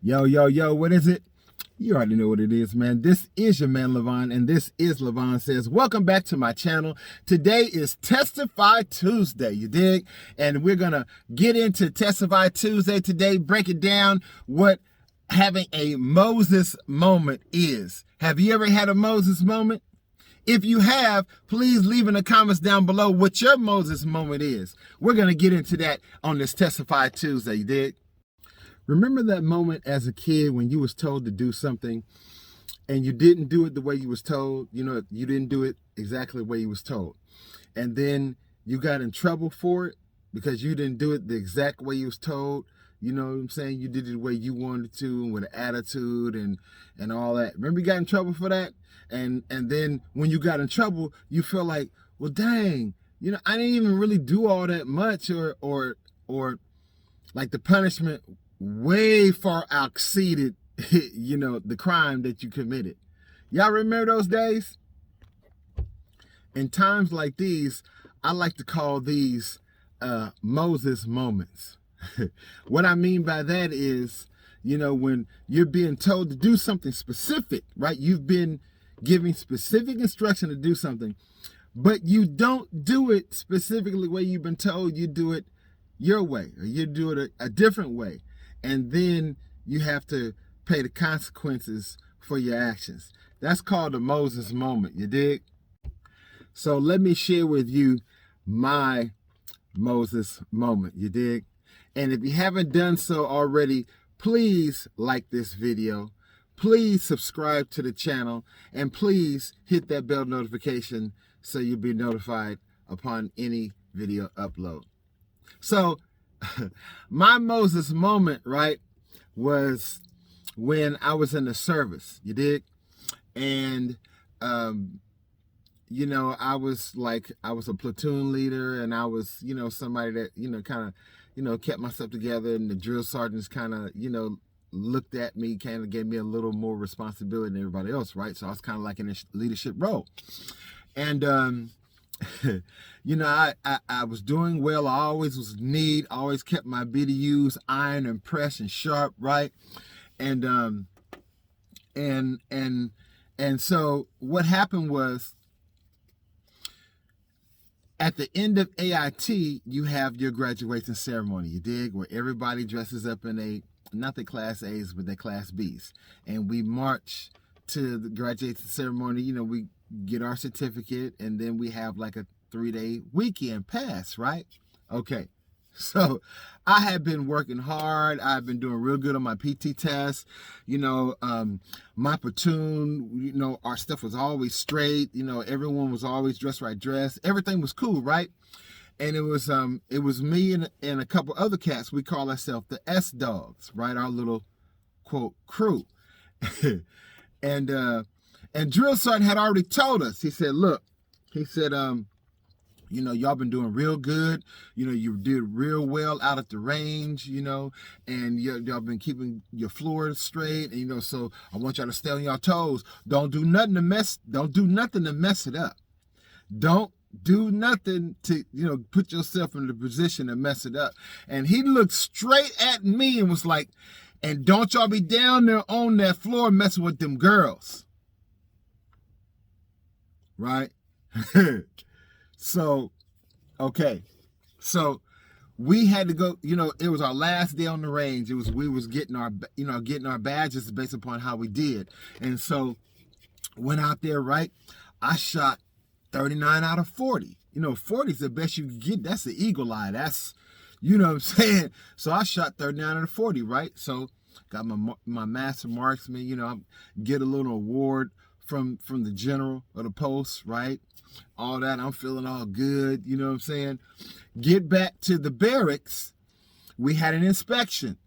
Yo, yo, yo, what is it? You already know what it is, man. This is your man, Levon, and this is Levon Says. Welcome back to my channel. Today is Testify Tuesday, you dig? And we're going to get into Testify Tuesday today, break it down what having a Moses moment is. Have you ever had a Moses moment? If you have, please leave in the comments down below what your Moses moment is. We're going to get into that on this Testify Tuesday, you dig? Remember that moment as a kid when you was told to do something and you didn't do it the way you was told? You know, you didn't do it exactly the way you was told. And then you got in trouble for it because you didn't do it the exact way you was told. You know what I'm saying? You did it the way you wanted to with an attitude and all that. Remember you got in trouble for that? And then when you got in trouble, you feel like, well, dang, you know, I didn't even really do all that much or like the punishment way far exceeded, you know, the crime that you committed. Y'all remember those days? In times like these, I like to call these Moses moments. What I mean by that is, you know, when you're being told to do something specific, right? You've been giving specific instruction to do something, but you don't do it specifically the way you've been told. You do it your way, or you do it a different way. And then you have to pay the consequences for your actions. That's called a Moses moment, you dig? So let me share with you my Moses moment, you dig? And if you haven't done so already, please like this video. Please subscribe to the channel. And please hit that bell notification so you'll be notified upon any video upload. So my Moses moment, right, was when I was in the service, you dig? And, you know, I was a platoon leader, and I was, you know, somebody that, you know, kind of, you know, kept myself together, and the drill sergeants kind of, you know, looked at me, kind of gave me a little more responsibility than everybody else, right? So I was kind of like in a leadership role. And, you know, I was doing well. I always was neat. I always kept my BDUs iron and pressed and sharp, right? And so what happened was, at the end of AIT, you have your graduation ceremony, you dig? Where everybody dresses up in not the Class A's, but the Class B's. And we march to the graduation ceremony. You know, we get our certificate, and then we have like a 3-day weekend pass, right? Okay. So I had been working hard. I've been doing real good on my PT test. You know, my platoon, you know, our stuff was always straight. You know, everyone was always dressed right dressed. Everything was cool, right? And it was me and a couple other cats. We call ourselves the S Dogs, right? Our little, quote, crew. And Drill Sergeant had already told us. He said, look, he said, you know, y'all been doing real good. You know, you did real well out at the range, you know, and y'all been keeping your floor straight. And, you know, so I want y'all to stay on y'all toes. Don't do nothing to mess it up. Don't do nothing to, you know, put yourself in the position to mess it up. And he looked straight at me and was like, and don't y'all be down there on that floor messing with them girls. Right? So, okay. So we had to go, you know, it was our last day on the range. We was getting our, you know, getting our badges based upon how we did. And so went out there, right? I shot 39 out of 40. You know, 40 is the best you can get. That's the eagle eye. That's, you know what I'm saying? So I shot 39 out of 40, right? So got my master marksman, you know, I get a little award from the general of the post, right? All that. I'm feeling all good, you know what I'm saying? Get back to the barracks. We had an inspection.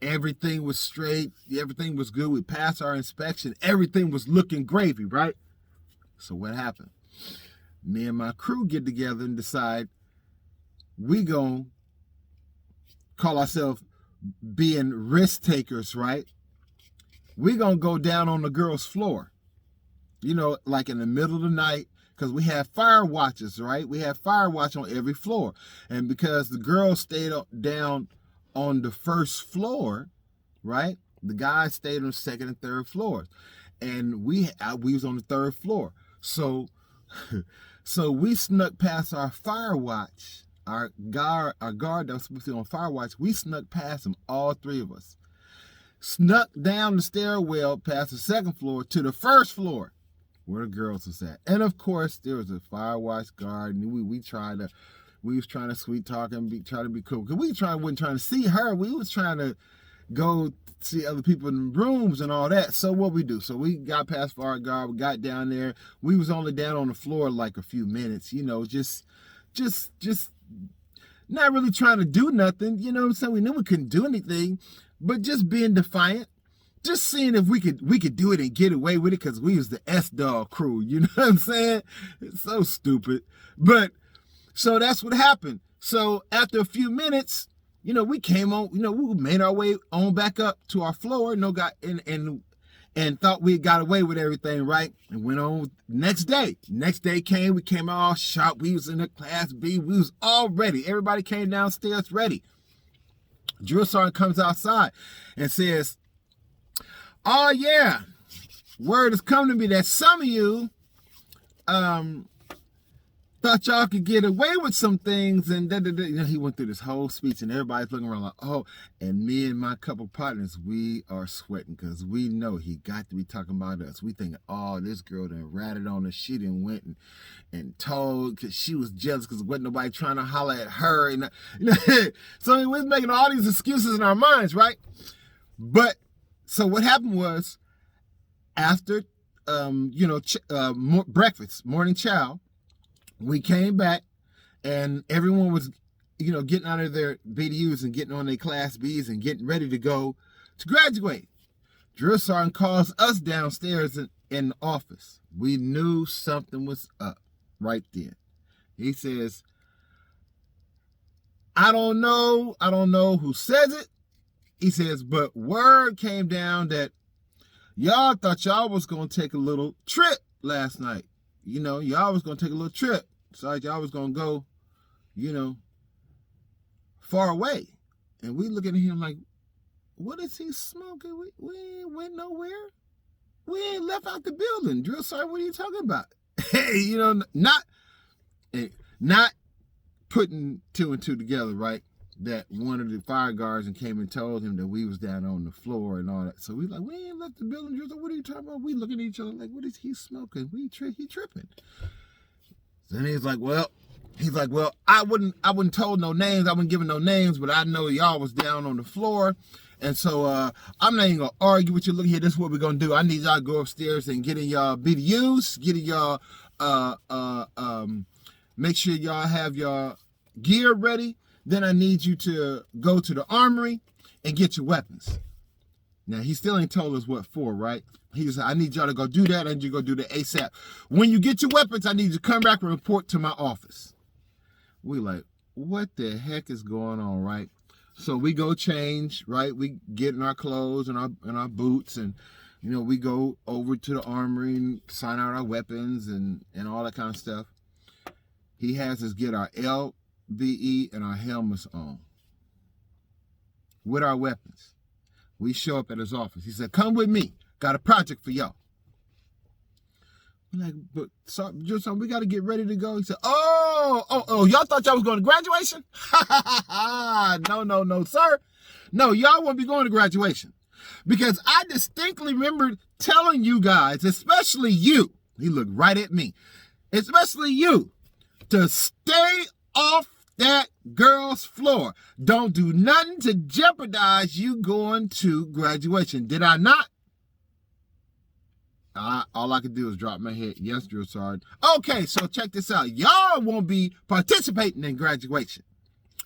Everything was straight. Everything was good. We passed our inspection. Everything was looking gravy, right? So what happened? Me and my crew get together and decide we gonna call ourselves being risk takers, right? We gonna go down on the girls' floor, you know, like in the middle of the night, because we have fire watches, right? We have fire watch on every floor. And because the girls stayed down on the first floor, right? The guys stayed on the second and third floors, and we was on the third floor. So we snuck past our fire watch, our guard that was supposed to be on fire watch. We snuck past him, all three of us. Snuck down the stairwell past the second floor to the first floor where the girls was at. And of course, there was a fire watch guard, and we was trying to sweet talk and try to be cool. Because wasn't trying to see her. We was trying to go see other people in the rooms and all that. So what we do? So we got past fire guard, we got down there. We was only down on the floor like a few minutes, just not really trying to do nothing. You know what I'm saying? We knew we couldn't do anything, but just being defiant. Just seeing if we could do it and get away with it, because we was the S-Dog crew. You know what I'm saying? It's so stupid. But so that's what happened. So after a few minutes, we came on, we made our way on back up to our floor, and thought we got away with everything, right? And went on next day. Next day came, we came all sharp. We was in the class B. We was all ready. Everybody came downstairs ready. Drill sergeant comes outside and says, "Oh yeah, word has come to me that some of you thought y'all could get away with some things," and he went through this whole speech, and everybody's looking around like, oh, and me and my couple partners, we are sweating because we know he got to be talking about us. We thinking, oh, this girl done ratted on us. She done went and told because she was jealous because wasn't nobody trying to holler at her, and so we was making all these excuses in our minds, right? But so what happened was, after breakfast, morning chow, we came back, and everyone was, getting out of their BDUs and getting on their Class Bs and getting ready to go to graduate. Drill sergeant calls us downstairs in the office. We knew something was up right then. He says, I don't know who says it. He says, but word came down that y'all thought y'all was going to take a little trip last night. Y'all was going to take a little trip. So y'all was going to go, far away. And we looking at him like, what is he smoking? We ain't went nowhere. We ain't left out the building. Drill sergeant, what are you talking about? Hey, not putting two and two together, right? That one of the fire guards and came and told him that we was down on the floor and all that. So we like, we ain't left the building. Drill sergeant, what are you talking about? We looking at each other like, what is he smoking? He tripping. So then he's like, well, I wouldn't told no names. I wouldn't given no names, but I know y'all was down on the floor. And so I'm not even going to argue with you. Look here, this is what we're going to do. I need y'all to go upstairs and get in y'all BDUs, get in y'all, make sure y'all have your gear ready. Then I need you to go to the armory and get your weapons. Now, he still ain't told us what for, right? He said, I need y'all to go do that. I need you to go do that ASAP. When you get your weapons, I need you to come back and report to my office. We like, what the heck is going on, right? So we go change, right? We get in our clothes and our boots, and we go over to the armory and sign out our weapons and all that kind of stuff. He has us get our LBE and our helmets on with our weapons. We show up at his office. He said, come with me. Got a project for y'all. We're like, but we got to get ready to go. He said, oh, y'all thought y'all was going to graduation? No, sir. No, y'all won't be going to graduation. Because I distinctly remember telling you guys, especially you, he looked right at me, especially you, to stay off that girl's floor. Don't do nothing to jeopardize you going to graduation. Did I not? All I could do is drop my head. Yes, drill sergeant. Okay, so check this out. Y'all won't be participating in graduation.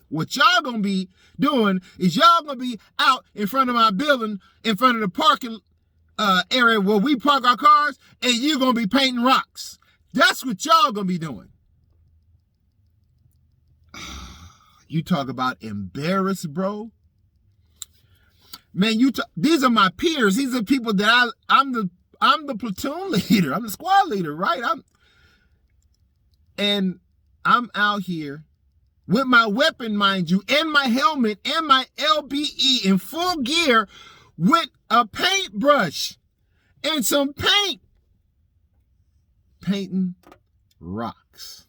What y'all gonna be doing is y'all gonna be out in front of my building, in front of the parking area where we park our cars, and you're gonna be painting rocks. That's what y'all gonna be doing. You talk about embarrassed, bro. Man, these are my peers. These are people that I'm the platoon leader. I'm the squad leader, right? I'm out here with my weapon, mind you, and my helmet and my LBE in full gear with a paintbrush and some paint, painting rocks.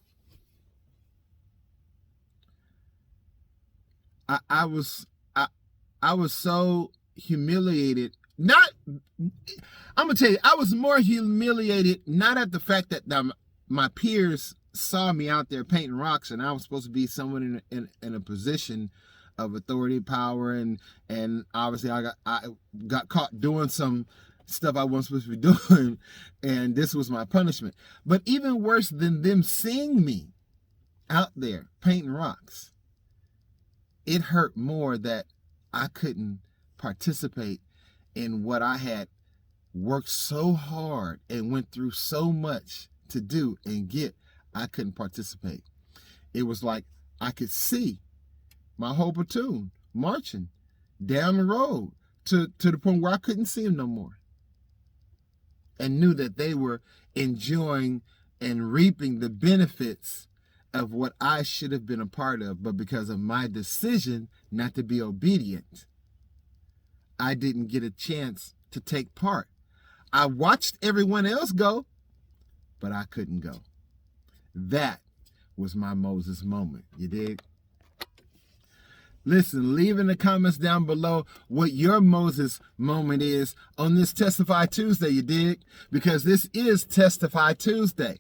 I was so humiliated. I'm gonna tell you, I was more humiliated not at the fact that my peers saw me out there painting rocks, and I was supposed to be someone in a position of authority, power, and obviously I got caught doing some stuff I wasn't supposed to be doing, and this was my punishment. But even worse than them seeing me out there painting rocks, it hurt more that I couldn't participate in what I had worked so hard and went through so much to do and get. I couldn't participate. It was like I could see my whole platoon marching down the road to the point where I couldn't see them no more, and knew that they were enjoying and reaping the benefits of what I should have been a part of. But because of my decision not to be obedient, I didn't get a chance to take part. I watched everyone else go, but I couldn't go. That was my Moses moment. You dig? Listen, leave in the comments down below what your Moses moment is on this Testify Tuesday, you dig? Because this is Testify Tuesday.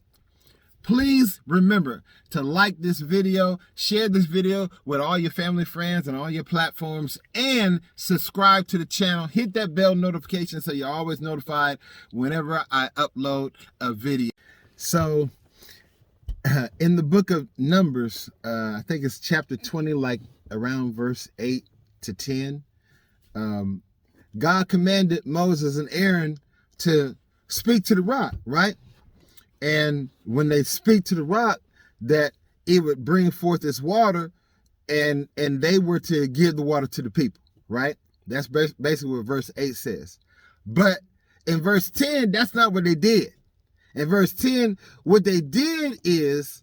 Please remember to like this video, share this video with all your family, friends, and all your platforms, and subscribe to the channel. Hit that bell notification so you're always notified whenever I upload a video. So, in the book of Numbers, I think it's chapter 20, like around verse 8 to 10, God commanded Moses and Aaron to speak to the rock, right? And when they speak to the rock, that it would bring forth its water, and they were to give the water to the people, right? That's basically what verse 8 says. But in verse 10, that's not what they did. In verse 10, what they did is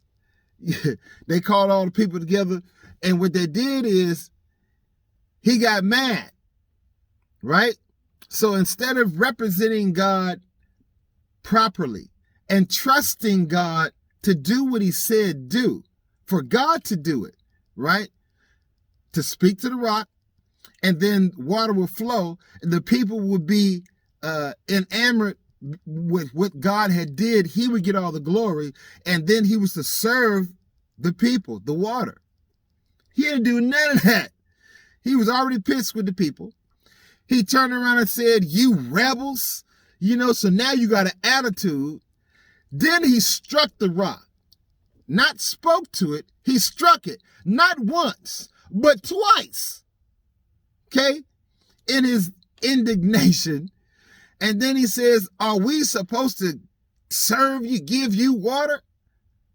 they called all the people together, and what they did is he got mad, right? So instead of representing God properly and trusting God to do what he said do, for God to do it, right? To speak to the rock, and then water will flow, and the people would be enamored with what God had did. He would get all the glory, and then he was to serve the people the water. He didn't do none of that. He was already pissed with the people. He turned around and said, "You rebels," so now you got an attitude. Then he struck the rock, not spoke to it. He struck it, not once, but twice, okay, in his indignation. And then he says, "Are we supposed to serve you, give you water?"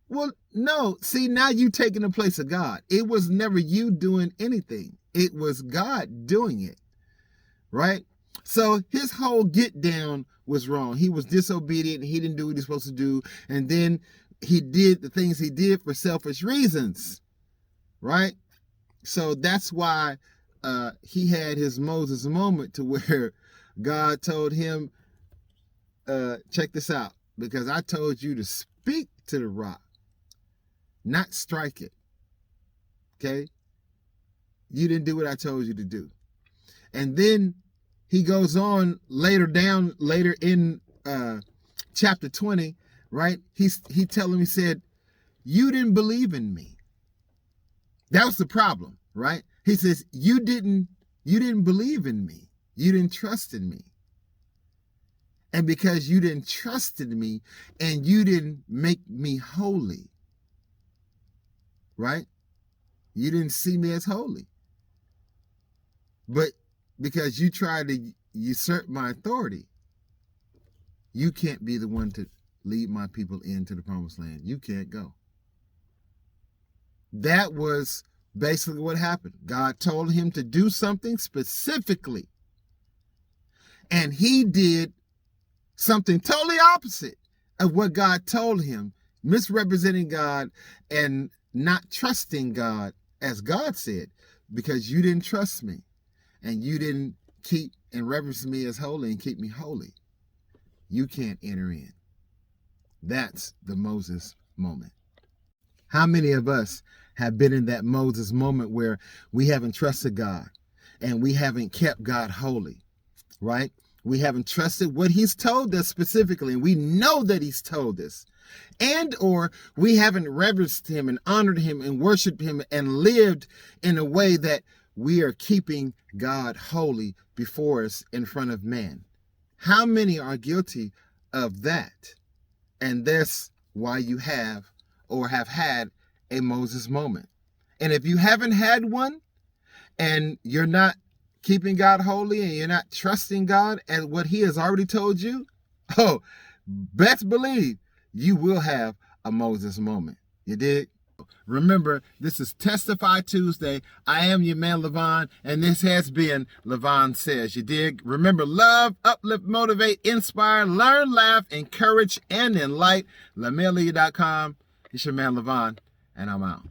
Well, no. See, now you taking the place of God. It was never you doing anything. It was God doing it, right? So his whole get down was wrong. He was disobedient. He didn't do what he was supposed to do. And then he did the things he did for selfish reasons, right? So that's why he had his Moses moment, to where God told him, check this out, because I told you to speak to the rock, not strike it. Okay? You didn't do what I told you to do. And then he goes on later in chapter 20, right? He said, "You didn't believe in me." That was the problem, right? He says, you didn't believe in me. You didn't trust in me. And because you didn't trust in me and you didn't make me holy, right? You didn't see me as holy. But because you tried to usurp my authority, you can't be the one to lead my people into the promised land. You can't go. That was basically what happened. God told him to do something specifically, and he did something totally opposite of what God told him, misrepresenting God and not trusting God as God said, because you didn't trust me and you didn't keep and reverence me as holy and keep me holy, you can't enter in. That's the Moses moment. How many of us have been in that Moses moment where we haven't trusted God and we haven't kept God holy, right? We haven't trusted what he's told us specifically, and we know that he's told us. And or we haven't reverenced him and honored him and worshiped him and lived in a way that we are keeping God holy before us in front of man. How many are guilty of that? And that's why you have or have had a Moses moment. And if you haven't had one and you're not keeping God holy and you're not trusting God and what he has already told you, oh, best believe you will have a Moses moment. You dig? Remember, this is Testify Tuesday. I am your man, Levon, and this has been Levon Says. You dig? Remember, love, uplift, motivate, inspire, learn, laugh, encourage, and enlighten. LaMailia.com. It's your man, Levon, and I'm out.